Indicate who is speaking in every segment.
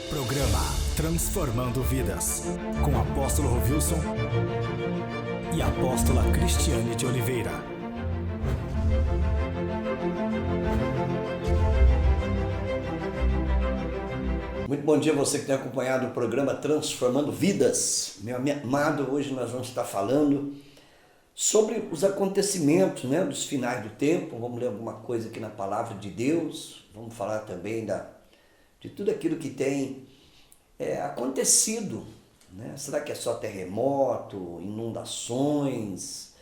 Speaker 1: Programa Transformando Vidas, com o apóstolo Rovilson e a apóstola Cristiane de Oliveira.
Speaker 2: Muito bom dia a você que tem acompanhado o programa Transformando Vidas. Meu amado, hoje nós vamos estar falando sobre os acontecimentos, dos finais do tempo. Vamos ler alguma coisa aqui na Palavra de Deus. Vamos falar também de tudo aquilo que tem acontecido. Será que é só terremoto, inundações,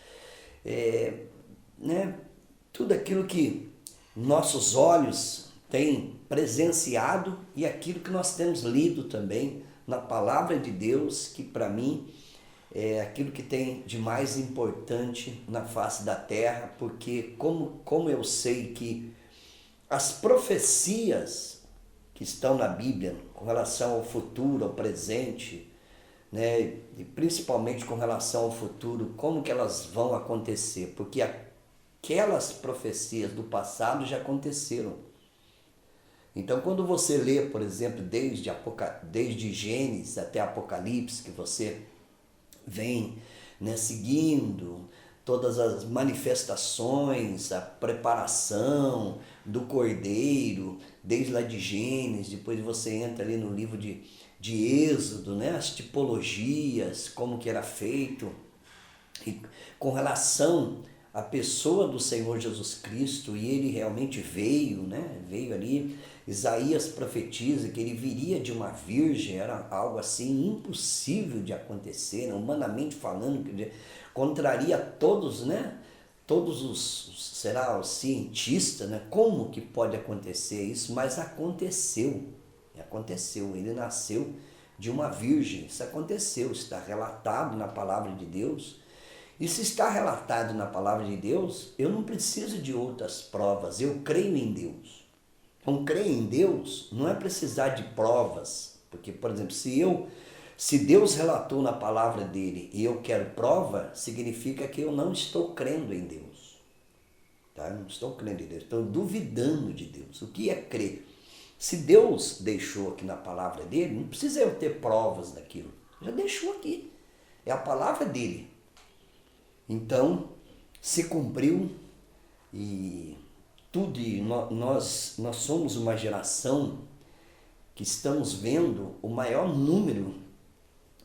Speaker 2: tudo aquilo que nossos olhos têm presenciado e aquilo que nós temos lido também na Palavra de Deus, que para mim é aquilo que tem de mais importante na face da terra, porque como eu sei que as profecias que estão na Bíblia com relação ao futuro, ao presente, e principalmente com relação ao futuro, como que elas vão acontecer, porque aquelas profecias do passado já aconteceram. Então, quando você lê, por exemplo, desde Gênesis até Apocalipse, que você vem seguindo todas as manifestações, a preparação do Cordeiro, desde lá de Gênesis, depois você entra ali no livro de Êxodo, as tipologias, como que era feito, e com relação à pessoa do Senhor Jesus Cristo, e ele realmente veio ali. Isaías profetiza que ele viria de uma virgem, era algo assim impossível de acontecer, humanamente falando, contraria todos, todos os cientistas, como que pode acontecer isso? Mas aconteceu, ele nasceu de uma virgem, isso aconteceu, está relatado na Palavra de Deus. E se está relatado na Palavra de Deus, eu não preciso de outras provas, eu creio em Deus. Então, crer em Deus não é precisar de provas, porque, por exemplo, se Deus relatou na palavra dele e eu quero prova, significa que eu não estou crendo em Deus. Eu não estou crendo em Deus, estou duvidando de Deus. O que é crer? Se Deus deixou aqui na palavra dele, não precisa eu ter provas daquilo. Já deixou aqui. É a palavra dele. Então, se cumpriu e tudo, e nós somos uma geração que estamos vendo o maior número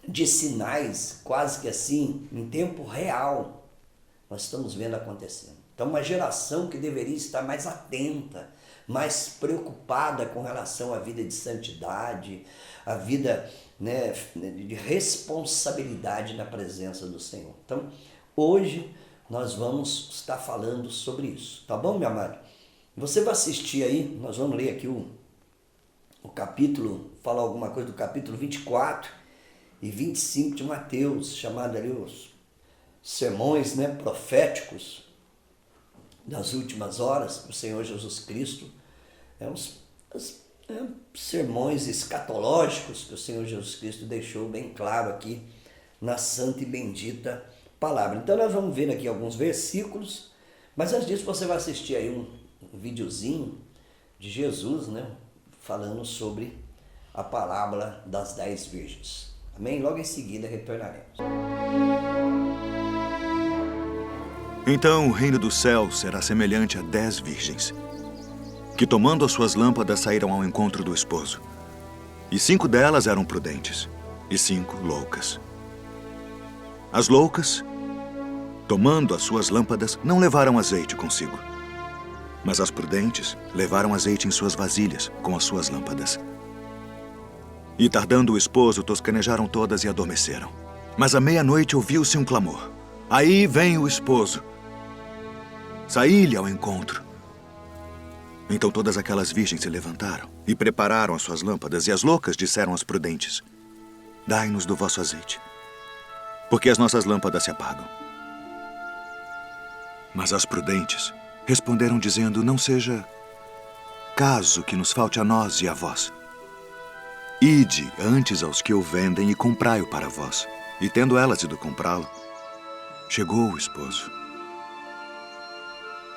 Speaker 2: de sinais, quase que assim, em tempo real, nós estamos vendo acontecendo. Então, uma geração que deveria estar mais atenta, mais preocupada com relação à vida de santidade, a vida de responsabilidade na presença do Senhor. Então, hoje nós vamos estar falando sobre isso, tá bom, meu amado? Você vai assistir aí, nós vamos ler aqui o capítulo, falar alguma coisa do capítulo 24 e 25 de Mateus, chamado ali os sermões proféticos das últimas horas do Senhor Jesus Cristo. Sermões escatológicos que o Senhor Jesus Cristo deixou bem claro aqui na santa e bendita palavra. Então nós vamos ver aqui alguns versículos, mas antes disso você vai assistir aí um videozinho de Jesus, falando sobre a parábola das 10 virgens. Amém? Logo em seguida retornaremos.
Speaker 3: Então o reino do céu será semelhante a 10 virgens, que tomando as suas lâmpadas saíram ao encontro do esposo. E 5 delas eram prudentes, e 5 loucas. As loucas, tomando as suas lâmpadas, não levaram azeite consigo. Mas as prudentes levaram azeite em suas vasilhas com as suas lâmpadas. E tardando o esposo, toscanejaram todas e adormeceram. Mas à meia-noite ouviu-se um clamor: aí vem o esposo! Saí-lhe ao encontro. Então todas aquelas virgens se levantaram e prepararam as suas lâmpadas, e as loucas disseram às prudentes: dai-nos do vosso azeite, porque as nossas lâmpadas se apagam. Mas as prudentes responderam dizendo: não seja caso que nos falte a nós e a vós. Ide antes aos que o vendem e comprai-o para vós. E tendo elas ido comprá-lo, chegou o esposo.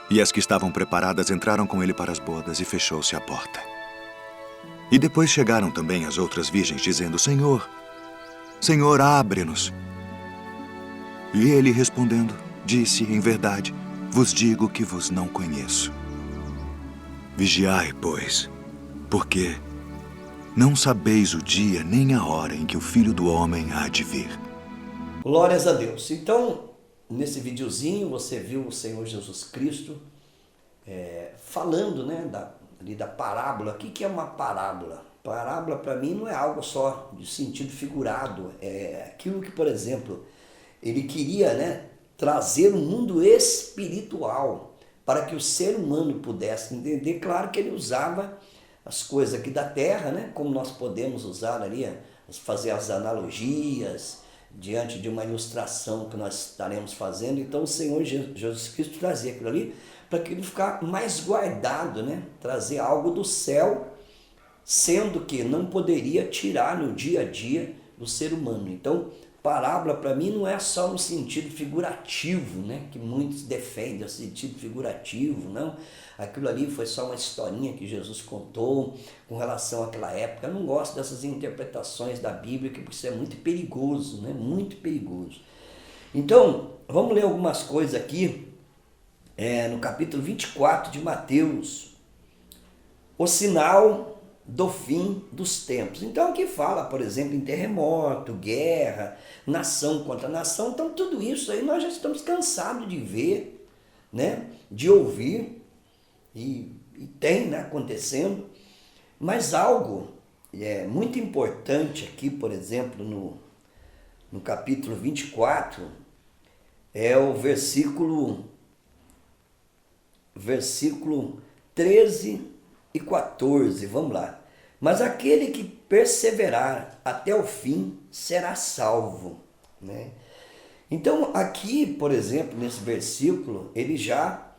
Speaker 3: E as que estavam preparadas entraram com ele para as bodas e fechou-se a porta. E depois chegaram também as outras virgens, dizendo: Senhor, Senhor, abre-nos. E ele, respondendo, disse: Em verdade, vos digo que vos não conheço. Vigiai, pois, porque não sabeis o dia nem a hora em que o Filho do Homem há de vir.
Speaker 2: Glórias a Deus. Então, nesse videozinho, você viu o Senhor Jesus Cristo falando, né, da parábola. O que é uma parábola? Parábola, para mim, não é algo só de sentido figurado. É aquilo que, por exemplo, ele queria, né, trazer um mundo espiritual para que o ser humano pudesse entender. Claro que ele usava as coisas aqui da terra, né, como nós podemos usar ali, fazer as analogias diante de uma ilustração que nós estaremos fazendo. Então o Senhor Jesus Cristo trazia aquilo ali para que ele ficar mais guardado, né, trazer algo do céu, sendo que não poderia tirar no dia a dia do ser humano. Então, parábola para mim não é só no sentido figurativo, né, que muitos defendem, o sentido figurativo, não. Aquilo ali foi só uma historinha que Jesus contou com relação àquela época. Eu não gosto dessas interpretações da Bíblia, porque isso é muito perigoso, né, muito perigoso. Então, vamos ler algumas coisas aqui, no capítulo 24 de Mateus, o sinal do fim dos tempos. Então aqui fala, por exemplo, em terremoto, guerra, nação contra nação. Então tudo isso aí nós já estamos cansados de ver, né, de ouvir, e tem, né, acontecendo. Mas algo muito importante aqui, por exemplo, no capítulo 24, é o versículo 13 e 14, vamos lá. Mas aquele que perseverar até o fim será salvo, né? Então aqui, por exemplo, nesse versículo, ele já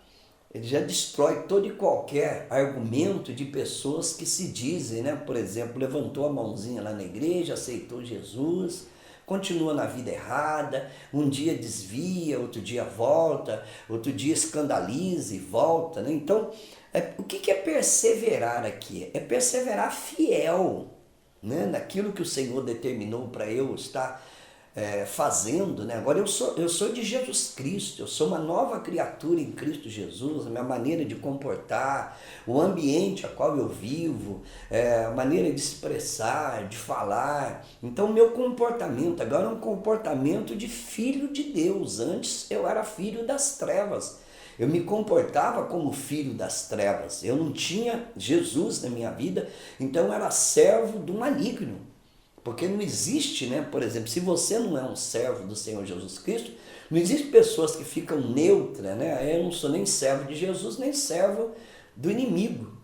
Speaker 2: destrói todo e qualquer argumento de pessoas que se dizem, né? Por exemplo, levantou a mãozinha lá na igreja, aceitou Jesus, continua na vida errada, um dia desvia, outro dia volta, outro dia escandaliza e volta, né? Então, o que é perseverar aqui? É perseverar fiel, né, naquilo que o Senhor determinou para eu estar fazendo, né? Agora eu sou de Jesus Cristo, eu sou uma nova criatura em Cristo Jesus. A minha maneira de comportar, o ambiente a qual eu vivo, a maneira de expressar, de falar. Então o meu comportamento agora é um comportamento de filho de Deus. Antes eu era filho das trevas. Eu me comportava como filho das trevas. Eu não tinha Jesus na minha vida, então eu era servo do maligno. Porque não existe, né? Por exemplo, se você não é um servo do Senhor Jesus Cristo, não existe pessoas que ficam neutras, né? Eu não sou nem servo de Jesus, nem servo do inimigo.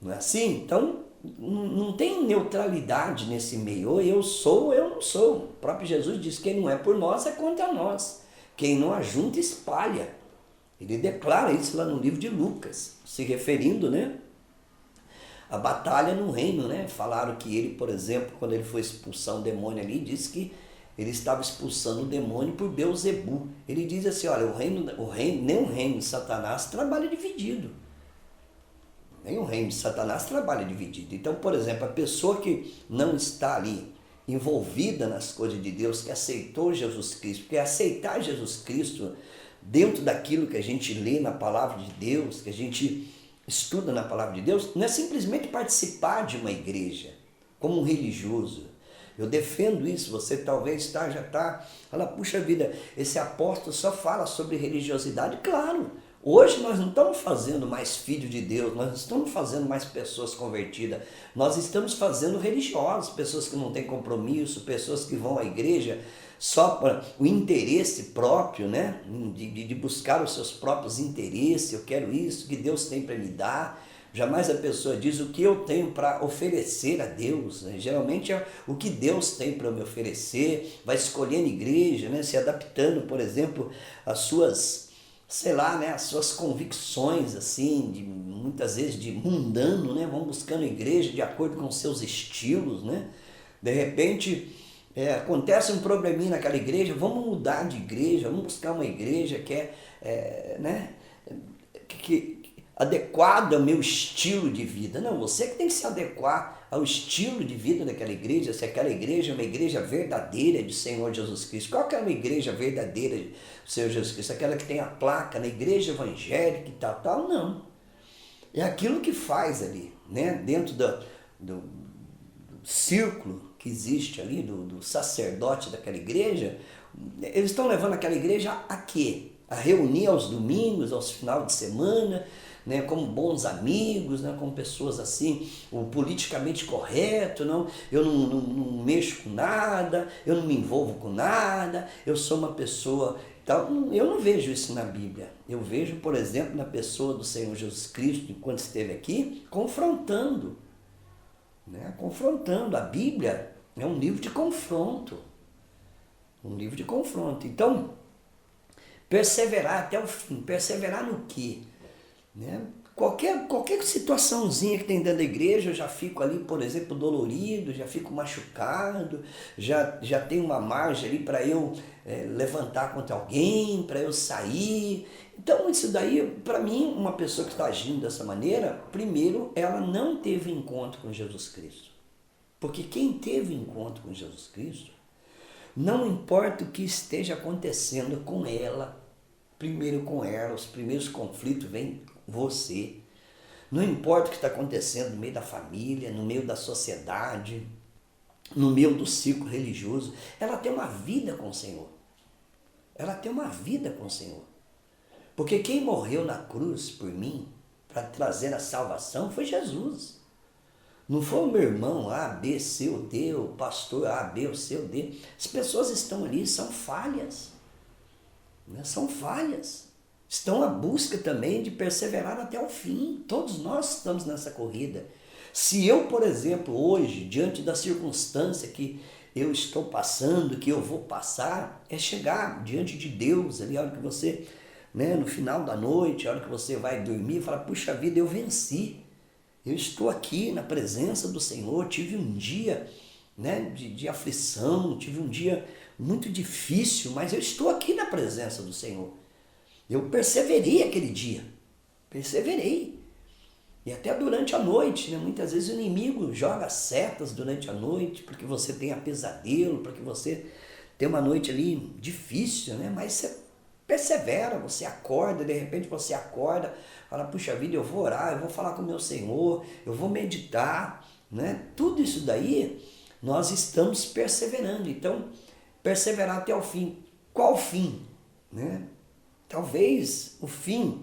Speaker 2: Não é assim? Então, não tem neutralidade nesse meio. Ou eu sou ou eu não sou. O próprio Jesus diz: quem não é por nós é contra nós. Quem não ajunta, espalha. Ele declara isso lá no livro de Lucas, se referindo, né, a batalha no reino, né? Falaram que ele, por exemplo, quando ele foi expulsar um demônio ali, disse que ele estava expulsando o demônio por Beelzebu. Ele diz assim: olha, nem o reino de Satanás trabalha dividido. Nem o reino de Satanás trabalha dividido. Então, por exemplo, a pessoa que não está ali envolvida nas coisas de Deus, que aceitou Jesus Cristo, porque aceitar Jesus Cristo dentro daquilo que a gente lê na palavra de Deus, que a gente estuda na palavra de Deus, não é simplesmente participar de uma igreja como um religioso. Eu defendo isso. Você talvez já está, fala, puxa vida, esse apóstolo só fala sobre religiosidade. Claro, hoje nós não estamos fazendo mais filho de Deus, nós não estamos fazendo mais pessoas convertidas, nós estamos fazendo religiosos, pessoas que não têm compromisso, pessoas que vão à igreja só para o interesse próprio, né? De buscar os seus próprios interesses. Eu quero isso que Deus tem para me dar. Jamais a pessoa diz o que eu tenho para oferecer a Deus, né? Geralmente é o que Deus tem para me oferecer. Vai escolhendo igreja, né? Se adaptando, por exemplo, às suas, sei lá, né? As suas convicções, assim, muitas vezes de mundano, né? Vão buscando igreja de acordo com seus estilos, né? De repente acontece um probleminha naquela igreja, vamos mudar de igreja, vamos buscar uma igreja que né, que adequado ao meu estilo de vida. Não, você que tem que se adequar ao estilo de vida daquela igreja, se aquela igreja é uma igreja verdadeira de Senhor Jesus Cristo. Qual que é uma igreja verdadeira de Senhor Jesus Cristo? Aquela que tem a placa na igreja evangélica e tal, não. É aquilo que faz ali, né? Dentro do círculo que existe ali, do sacerdote daquela igreja, eles estão levando aquela igreja a quê? A reunir aos domingos, aos finais de semana, né, como bons amigos, né, como pessoas assim, o politicamente correto, não, eu não mexo com nada, eu não me envolvo com nada, eu sou uma pessoa... Então, eu não vejo isso na Bíblia. Eu vejo, por exemplo, na pessoa do Senhor Jesus Cristo, enquanto esteve aqui, confrontando. Né, confrontando. A Bíblia é um livro de confronto. Um livro de confronto. Então, perseverar até o fim. Perseverar no quê? Né? Qualquer situaçãozinha que tem dentro da igreja, eu já fico ali, por exemplo, dolorido, já fico machucado, já tenho uma margem ali para eu levantar contra alguém, para eu sair. Então isso daí, para mim, uma pessoa que está agindo dessa maneira, primeiro, ela não teve encontro com Jesus Cristo. Porque quem teve encontro com Jesus Cristo, não importa o que esteja acontecendo com ela, primeiro com ela, os primeiros conflitos vêm você. Não importa o que está acontecendo no meio da família, no meio da sociedade, no meio do círculo religioso, ela tem uma vida com o Senhor. Ela tem uma vida com o Senhor. Porque quem morreu na cruz por mim, para trazer a salvação, foi Jesus. Não foi o meu irmão A, B, C ou D, o pastor A, B ou C ou D. As pessoas estão ali, são falhas. Né? São falhas. Estão à busca também de perseverar até o fim. Todos nós estamos nessa corrida. Se eu, por exemplo, hoje, diante da circunstância que eu estou passando, que eu vou passar, é chegar diante de Deus, ali a hora que você, né, no final da noite, a hora que você vai dormir, fala, puxa vida, eu venci. Eu estou aqui na presença do Senhor, tive um dia, né, de aflição, tive um dia muito difícil, mas eu estou aqui na presença do Senhor. Eu perseverei aquele dia, perseverei. E até durante a noite, né? Muitas vezes o inimigo joga setas durante a noite, porque você tenha pesadelo, porque você tem uma noite ali difícil, né? Mas você persevera, você acorda, de repente você acorda, fala, puxa vida, eu vou orar, eu vou falar com o meu Senhor, eu vou meditar, né? Tudo isso daí, nós estamos perseverando. Então, perseverar até o fim. Qual fim? Né? Talvez o fim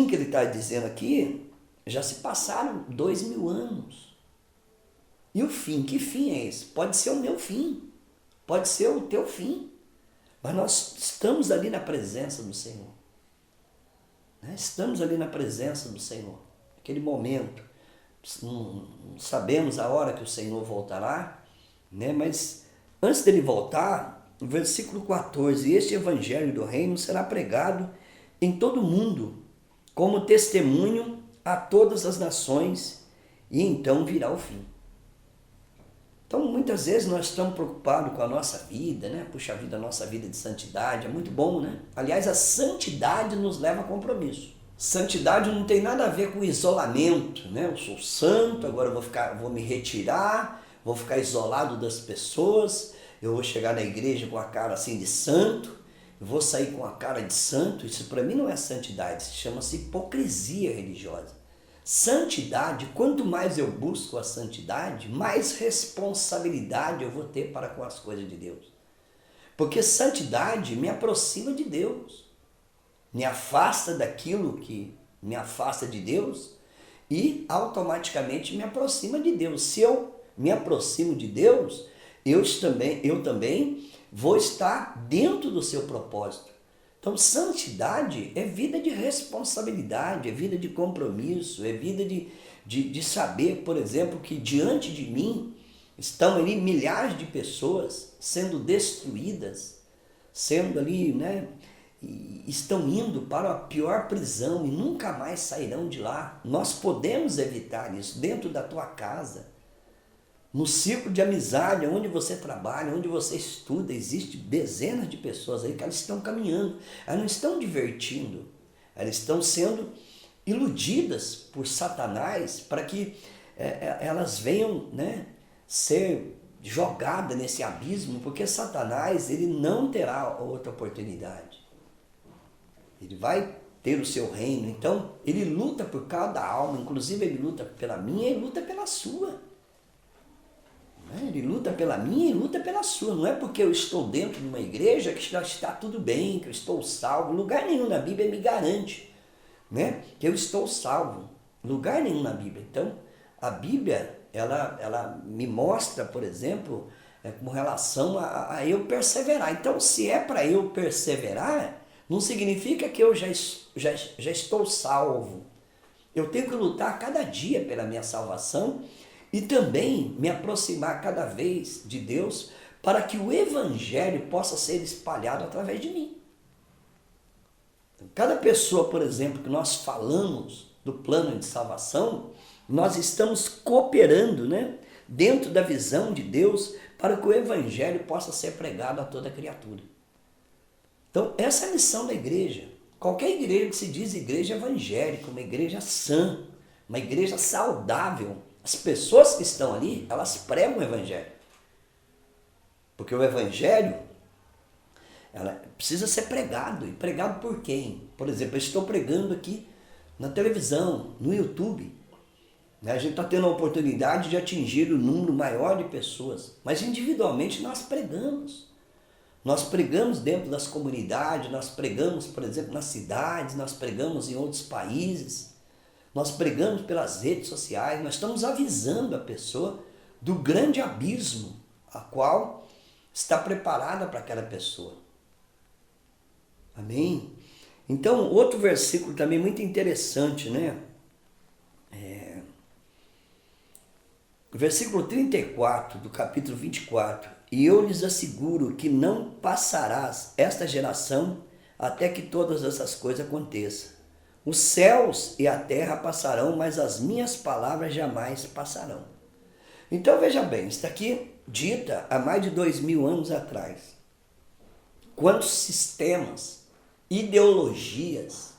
Speaker 2: que ele está dizendo aqui, já se passaram 2000 anos. E o fim, que fim é esse? Pode ser o meu fim, pode ser o teu fim, mas nós estamos ali na presença do Senhor. Né? Estamos ali na presença do Senhor, naquele momento. Não sabemos a hora que o Senhor voltará, né? Mas antes dele voltar, no versículo 14, este evangelho do reino será pregado em todo o mundo, como testemunho a todas as nações, e então virá o fim. Então, muitas vezes nós estamos preocupados com a nossa vida, né? Puxa vida, a nossa vida de santidade é muito bom, né? Aliás, a santidade nos leva a compromisso. Santidade não tem nada a ver com isolamento, né? Eu sou santo, agora eu vou me retirar, vou ficar isolado das pessoas. Eu vou chegar na igreja com a cara assim de santo, eu vou sair com a cara de santo. Isso para mim não é santidade, chama-se hipocrisia religiosa. Santidade, quanto mais eu busco a santidade, mais responsabilidade eu vou ter para com as coisas de Deus. Porque santidade me aproxima de Deus, me afasta daquilo que me afasta de Deus e automaticamente me aproxima de Deus. Se eu me aproximo de Deus, eu também vou estar dentro do seu propósito. Então, santidade é vida de responsabilidade, é vida de compromisso, é vida de saber, por exemplo, que diante de mim estão ali milhares de pessoas sendo destruídas, sendo ali, né, estão indo para a pior prisão e nunca mais sairão de lá. Nós podemos evitar isso dentro da tua casa. No círculo de amizade, onde você trabalha, onde você estuda, existe dezenas de pessoas aí que elas estão caminhando, elas não estão divertindo, elas estão sendo iludidas por Satanás para que elas venham, né, ser jogadas nesse abismo, porque Satanás ele não terá outra oportunidade. Ele vai ter o seu reino, então ele luta por cada alma, inclusive ele luta pela minha e luta pela sua. Ele luta pela minha e luta pela sua. Não é porque eu estou dentro de uma igreja que já está tudo bem, que eu estou salvo. Lugar nenhum na Bíblia me garante, né, que eu estou salvo. Lugar nenhum na Bíblia. Então, a Bíblia, ela me mostra, por exemplo, com relação a eu perseverar. Então, se é para eu perseverar, não significa que eu já estou salvo. Eu tenho que lutar cada dia pela minha salvação e também me aproximar cada vez de Deus para que o Evangelho possa ser espalhado através de mim. Cada pessoa, por exemplo, que nós falamos do plano de salvação, nós estamos cooperando, né, dentro da visão de Deus para que o Evangelho possa ser pregado a toda criatura. Então, essa é a missão da igreja. Qualquer igreja que se diz igreja evangélica, uma igreja sã, uma igreja saudável, as pessoas que estão ali, elas pregam o Evangelho. Porque o Evangelho, ela precisa ser pregado. E pregado por quem? Por exemplo, eu estou pregando aqui na televisão, no YouTube. A gente está tendo a oportunidade de atingir um número maior de pessoas. Mas individualmente nós pregamos. Nós pregamos dentro das comunidades, nós pregamos, por exemplo, nas cidades, nós pregamos em outros países. Nós pregamos pelas redes sociais, nós estamos avisando a pessoa do grande abismo a qual está preparada para aquela pessoa. Amém? Então, outro versículo também muito interessante, né? Versículo 34 do capítulo 24. E eu lhes asseguro que não passarás esta geração até que todas essas coisas aconteçam. Os céus e a terra passarão, mas as minhas palavras jamais passarão. Então veja bem, isso aqui dita há mais de 2000 anos atrás. Quantos sistemas, ideologias,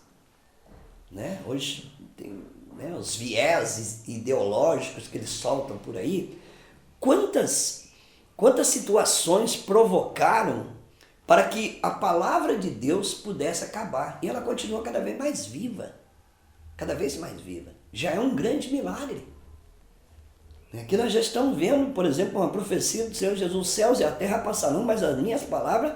Speaker 2: né? Hoje tem, né, os vieses ideológicos que eles soltam por aí. Quantas situações provocaram para que a palavra de Deus pudesse acabar. E ela continua cada vez mais viva. Cada vez mais viva. Já é um grande milagre. Aqui nós já estamos vendo, por exemplo, uma profecia do Senhor Jesus: os céus e a terra passarão, mas as minhas palavras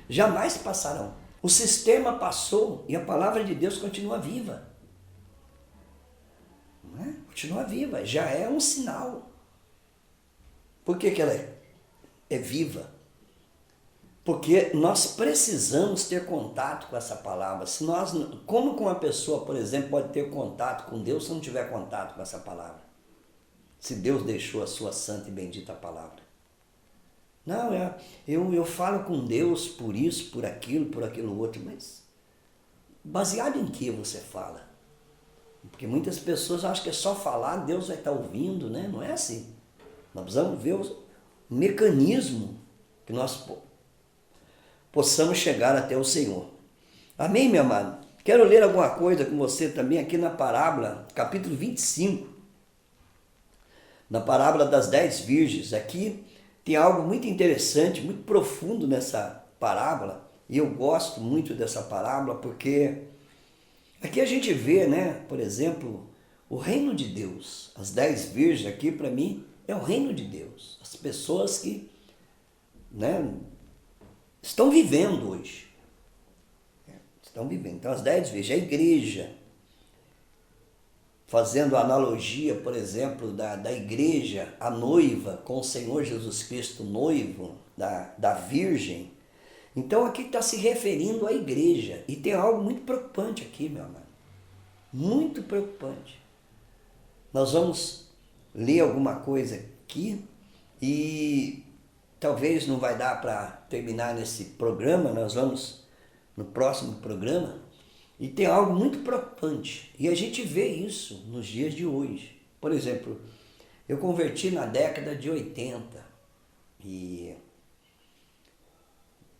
Speaker 2: jamais passarão. O sistema passou e a palavra de Deus continua viva. Não é? Continua viva. Já é um sinal. Por que ela é viva? Porque nós precisamos ter contato com essa palavra. Se nós, como que uma pessoa, por exemplo, pode ter contato com Deus se não tiver contato com essa palavra? Se Deus deixou a sua santa e bendita palavra. Não, eu falo com Deus por isso, por aquilo outro, mas baseado em que você fala? Porque muitas pessoas acham que é só falar, Deus vai estar ouvindo, né? Não é assim. Nós precisamos ver o mecanismo que nós possamos chegar até o Senhor. Amém, meu amado? Quero ler alguma coisa com você também aqui na parábola, capítulo 25. Na parábola das 10 virgens. Aqui tem algo muito interessante, muito profundo nessa parábola. E eu gosto muito dessa parábola porque aqui a gente vê, né, por exemplo, o reino de Deus. As 10 virgens aqui, para mim, é o reino de Deus. As pessoas que, né, estão vivendo hoje. Estão vivendo. Então, as 10 virgens, a igreja, fazendo a analogia, por exemplo, da igreja, a noiva, com o Senhor Jesus Cristo, noivo da virgem. Então, aqui está se referindo à igreja. E tem algo muito preocupante aqui, meu amado. Muito preocupante. Nós vamos ler alguma coisa aqui e talvez não vai dar para terminar nesse programa, nós vamos no próximo programa, e tem algo muito preocupante, e a gente vê isso nos dias de hoje. Por exemplo, eu converti na década de 80, e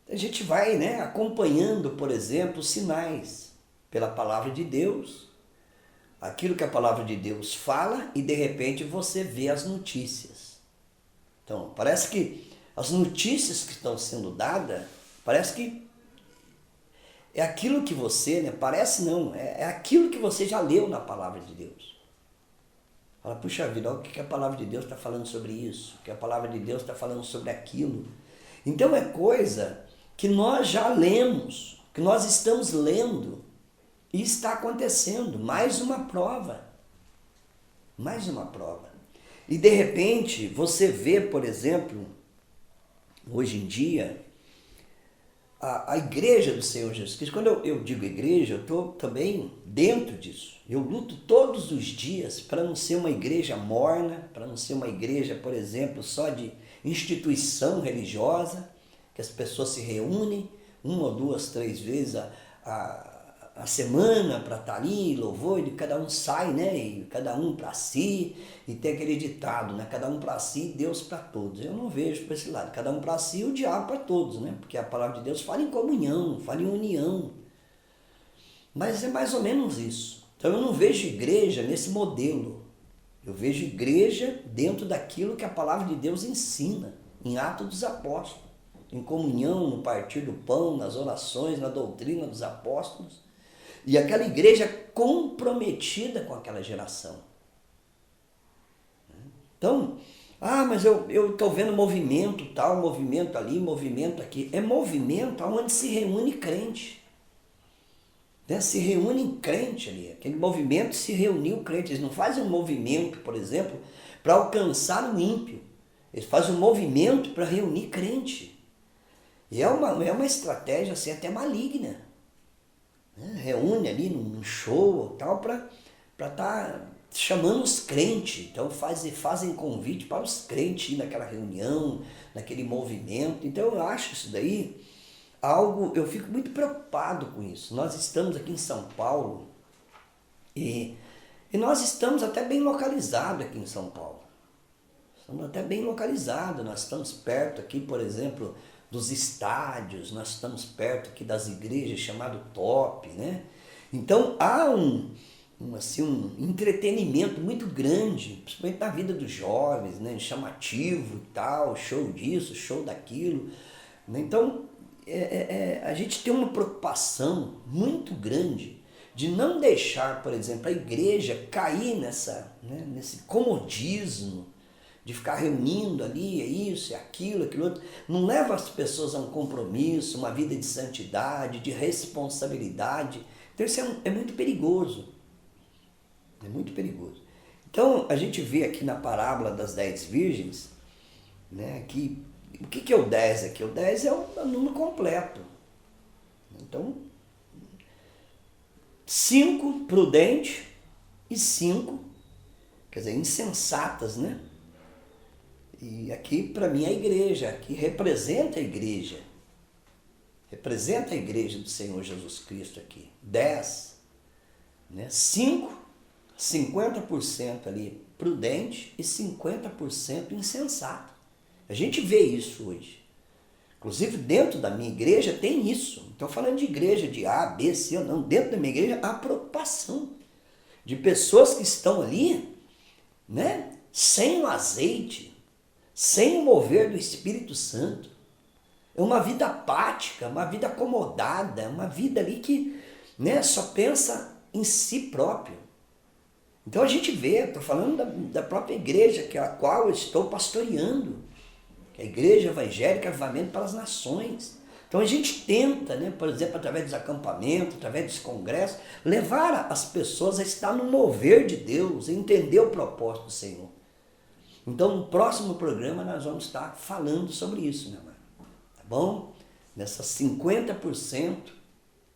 Speaker 2: a gente vai, né, acompanhando, por exemplo, sinais pela palavra de Deus, aquilo que a palavra de Deus fala e de repente você vê as notícias. Então, parece que as notícias que estão sendo dadas, parece que é aquilo que você, parece não, é aquilo que você já leu na palavra de Deus. Fala, puxa vida, olha o que a palavra de Deus está falando sobre isso, o que a palavra de Deus está falando sobre aquilo. Então é coisa que nós já lemos, que nós estamos lendo e está acontecendo. Mais uma prova. Mais uma prova. E de repente você vê, por exemplo, hoje em dia, a igreja do Senhor Jesus Cristo. Quando eu digo igreja, eu estou também dentro disso. Eu luto todos os dias para não ser uma igreja morna, para não ser uma igreja, por exemplo, só de instituição religiosa, que as pessoas se reúnem 1 ou 2, 3 vezes a semana para estar ali, louvor, e cada um sai, e cada um para si, e tem aquele ditado, cada um para si, Deus para todos. Eu não vejo por esse lado, cada um para si, o diabo para todos, porque a palavra de Deus fala em comunhão, fala em união. Mas é mais ou menos isso. Então eu não vejo igreja nesse modelo. Eu vejo igreja dentro daquilo que a palavra de Deus ensina, em Atos dos Apóstolos, em comunhão, no partir do pão, nas orações, na doutrina dos apóstolos. E aquela igreja comprometida com aquela geração. Então, mas eu estou vendo movimento tal, movimento ali, movimento aqui. É movimento onde se reúne crente. Se reúne crente ali. Aquele movimento se reuniu crente. Eles não fazem um movimento, por exemplo, para alcançar o ímpio. Eles fazem um movimento para reunir crente. E é uma estratégia assim, até maligna. Reúne ali num show tal para estar chamando os crentes. Então fazem convite para os crentes ir naquela reunião, naquele movimento. Então eu acho isso daí algo, eu fico muito preocupado com isso. Nós estamos aqui em São Paulo e nós estamos até bem localizados aqui em São Paulo. Estamos até bem localizados, nós estamos perto aqui, por exemplo, dos estádios, nós estamos perto aqui das igrejas chamado top, Então há um entretenimento muito grande, principalmente na vida dos jovens, chamativo e tal, show disso, show daquilo. Então a gente tem uma preocupação muito grande de não deixar, por exemplo, a igreja cair nesse comodismo, de ficar reunindo ali, é isso, é aquilo, aquilo outro. Não leva as pessoas a um compromisso, uma vida de santidade, de responsabilidade. Então isso é muito perigoso. É muito perigoso. Então a gente vê aqui na parábola das 10 virgens, que o que é o 10 aqui? O 10 é o número completo. Então, 5 prudentes e 5, quer dizer, insensatas, E aqui, para mim, é a igreja. Aqui representa a igreja. Representa a igreja do Senhor Jesus Cristo aqui. 10. 5, 50% ali prudente e 50% insensato. A gente vê isso hoje. Inclusive, dentro da minha igreja tem isso. Não estou falando de igreja de A, B, C ou não. Dentro da minha igreja há preocupação de pessoas que estão ali, sem o azeite, sem o mover do Espírito Santo. É uma vida apática, uma vida acomodada, uma vida ali que só pensa em si próprio. Então a gente vê, estou falando da própria igreja, que é a qual eu estou pastoreando, que é a Igreja Evangélica Avivamento para as Nações. Então a gente tenta, por exemplo, através dos acampamentos, através dos congressos, levar as pessoas a estar no mover de Deus, a entender o propósito do Senhor. Então, no próximo programa, nós vamos estar falando sobre isso, meu irmão. Tá bom? Nessas 50%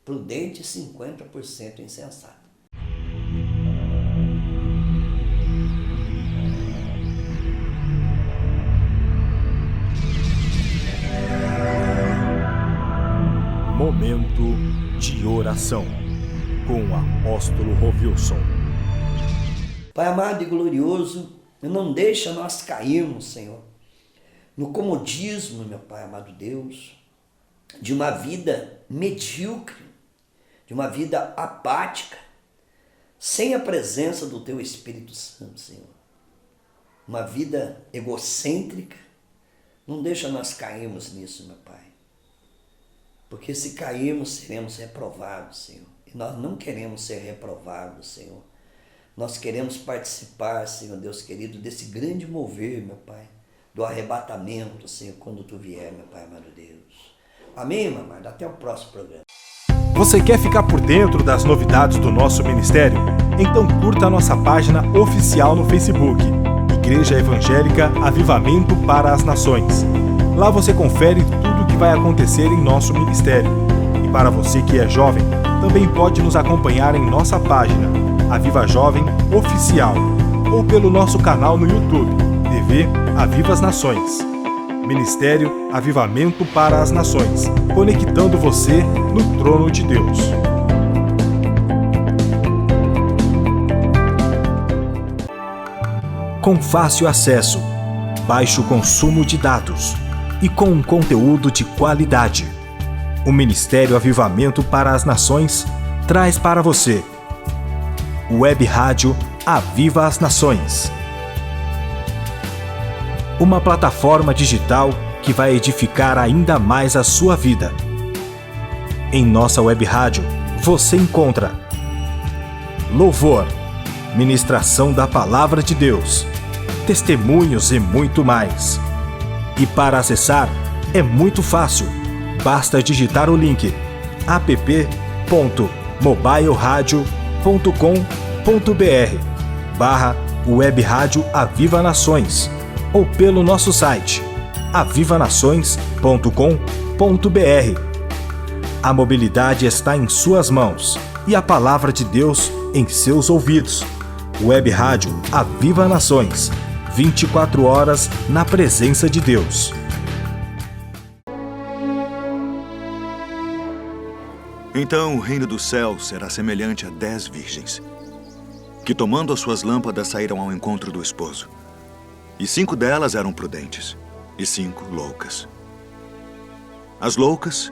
Speaker 2: prudente e 50% insensato.
Speaker 1: Momento de oração com o apóstolo Rovilson.
Speaker 2: Pai amado e glorioso, não deixa nós cairmos, Senhor, no comodismo, meu Pai amado Deus, de uma vida medíocre, de uma vida apática, sem a presença do Teu Espírito Santo, Senhor. Uma vida egocêntrica, não deixa nós cairmos nisso, meu Pai. Porque se cairmos, seremos reprovados, Senhor. E nós não queremos ser reprovados, Senhor. Nós queremos participar, Senhor Deus querido, desse grande mover, meu Pai, do arrebatamento, Senhor, quando Tu vier, meu Pai amado Deus. Amém, irmã amada? Até o próximo programa.
Speaker 1: Você quer ficar por dentro das novidades do nosso ministério? Então curta a nossa página oficial no Facebook, Igreja Evangélica Avivamento para as Nações. Lá você confere tudo o que vai acontecer em nosso ministério. E para você que é jovem, também pode nos acompanhar em nossa página, Aviva Jovem Oficial, ou pelo nosso canal no YouTube, TV Aviva as Nações. Ministério Avivamento para as Nações, conectando você no trono de Deus. Com fácil acesso, baixo consumo de dados e com um conteúdo de qualidade, o Ministério Avivamento para as Nações traz para você Web Rádio Aviva as Nações. Uma plataforma digital que vai edificar ainda mais a sua vida. Em nossa web rádio, você encontra louvor, ministração da Palavra de Deus, testemunhos e muito mais. E para acessar, é muito fácil. Basta digitar o link app.mobileradio.com.br/Web Rádio Aviva Nações ou pelo nosso site avivanações.com.br. A mobilidade está em suas mãos e a palavra de Deus em seus ouvidos. Web Rádio Aviva Nações, 24 horas na presença de Deus.
Speaker 3: Então o reino do céu será semelhante a 10 virgens, que tomando as suas lâmpadas saíram ao encontro do esposo. E 5 delas eram prudentes, e 5 loucas. As loucas,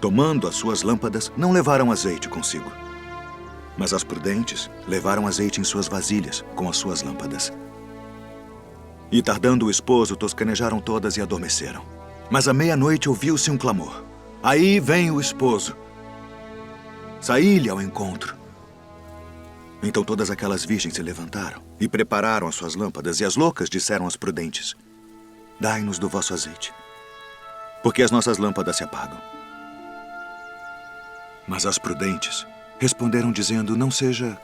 Speaker 3: tomando as suas lâmpadas, não levaram azeite consigo. Mas as prudentes levaram azeite em suas vasilhas com as suas lâmpadas. E tardando o esposo, toscanejaram todas e adormeceram. Mas à meia-noite ouviu-se um clamor. Aí vem o esposo. Saí-lhe ao encontro. Então todas aquelas virgens se levantaram e prepararam as suas lâmpadas, e as loucas disseram às prudentes: Dai-nos do vosso azeite, porque as nossas lâmpadas se apagam. Mas as prudentes responderam dizendo: Não seja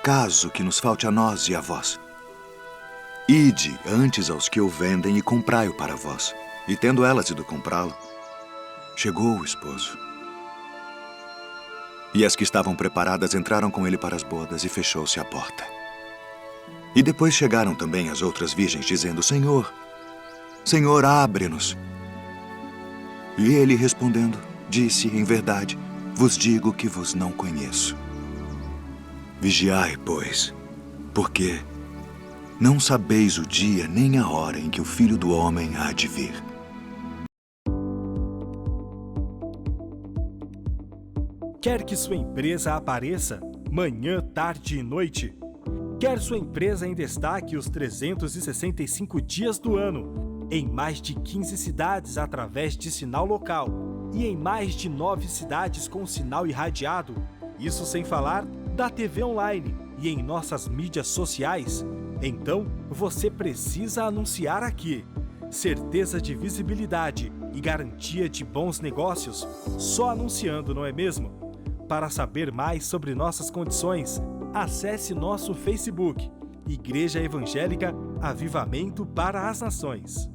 Speaker 3: caso que nos falte a nós e a vós. Ide antes aos que o vendem e comprai-o para vós. E tendo elas ido comprá-lo, chegou o esposo. E as que estavam preparadas entraram com ele para as bodas, e fechou-se a porta. E depois chegaram também as outras virgens, dizendo: Senhor, Senhor, abre-nos. E ele, respondendo, disse: Em verdade, vos digo que vos não conheço. Vigiai, pois, porque não sabeis o dia nem a hora em que o Filho do Homem há de vir.
Speaker 1: Quer que sua empresa apareça manhã, tarde e noite? Quer sua empresa em destaque os 365 dias do ano, em mais de 15 cidades através de sinal local e em mais de 9 cidades com sinal irradiado? Isso sem falar da TV online e em nossas mídias sociais? Então, você precisa anunciar aqui. Certeza de visibilidade e garantia de bons negócios, só anunciando, não é mesmo? Para saber mais sobre nossas condições, acesse nosso Facebook, Igreja Evangélica Avivamento para as Nações.